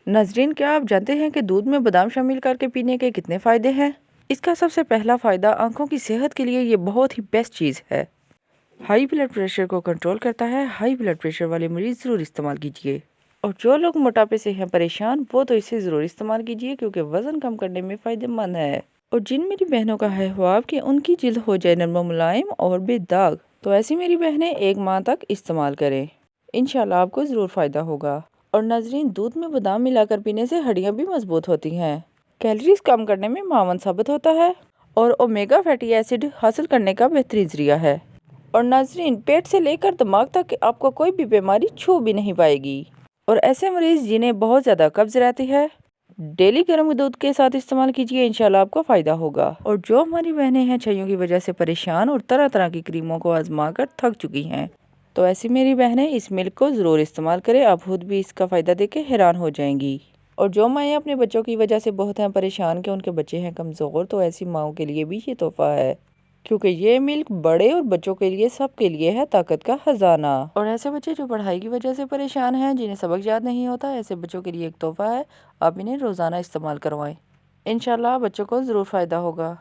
ناظرین، کیا آپ جانتے ہیں کہ دودھ میں بادام شامل کر کے پینے کے کتنے فائدے ہیں؟ اس کا سب سے پہلا فائدہ آنکھوں کی صحت کے لیے یہ بہت ہی بیسٹ چیز ہے۔ ہائی بلڈ پریشر کو کنٹرول کرتا ہے۔ ہائی بلڈ پریشر والے مریض ضرور استعمال کیجیے، اور جو لوگ موٹاپے سے ہیں پریشان وہ تو اسے ضرور استعمال کیجیے کیونکہ وزن کم کرنے میں فائدہ مند ہے۔ اور جن میری بہنوں کا ہے خواب کہ ان کی جلد ہو جائے نرم و ملائم اور بے داغ، تو ایسی میری بہنیں 1 ماہ تک استعمال کریں، انشاءاللہ آپ کو ضرور فائدہ ہوگا۔ اور ناظرین، دودھ میں بادام ملا کر پینے سے ہڈیاں بھی مضبوط ہوتی ہیں، کیلریز کم کرنے میں معاون ثابت ہوتا ہے، اور اومیگا فیٹی ایسڈ حاصل کرنے کا بہترین ذریعہ ہے۔ اور ناظرین، پیٹ سے لے کر دماغ تک آپ کو کوئی بھی بیماری چھو بھی نہیں پائے گی۔ اور ایسے مریض جنہیں بہت زیادہ قبض رہتی ہے، ڈیلی گرم دودھ کے ساتھ استعمال کیجیے، انشاءاللہ آپ کو فائدہ ہوگا۔ اور جو ہماری بہنیں ہیں چھائیوں کی وجہ سے پریشان اور طرح طرح کی کریموں کو آزما کر تھک چکی ہیں، تو ایسی میری بہنیں اس ملک کو ضرور استعمال کریں، آپ خود بھی اس کا فائدہ دے کے حیران ہو جائیں گی۔ اور جو مائیں اپنے بچوں کی وجہ سے بہت ہیں پریشان کہ ان کے بچے ہیں کمزور، تو ایسی ماؤں کے لیے بھی یہ تحفہ ہے، کیونکہ یہ ملک بڑے اور بچوں کے لیے سب کے لیے ہے طاقت کا خزانہ۔ اور ایسے بچے جو پڑھائی کی وجہ سے پریشان ہیں، جنہیں سبق یاد نہیں ہوتا، ایسے بچوں کے لیے ایک تحفہ ہے، آپ انہیں روزانہ استعمال کروائیں، انشاءاللہ بچوں کو ضرور فائدہ ہوگا۔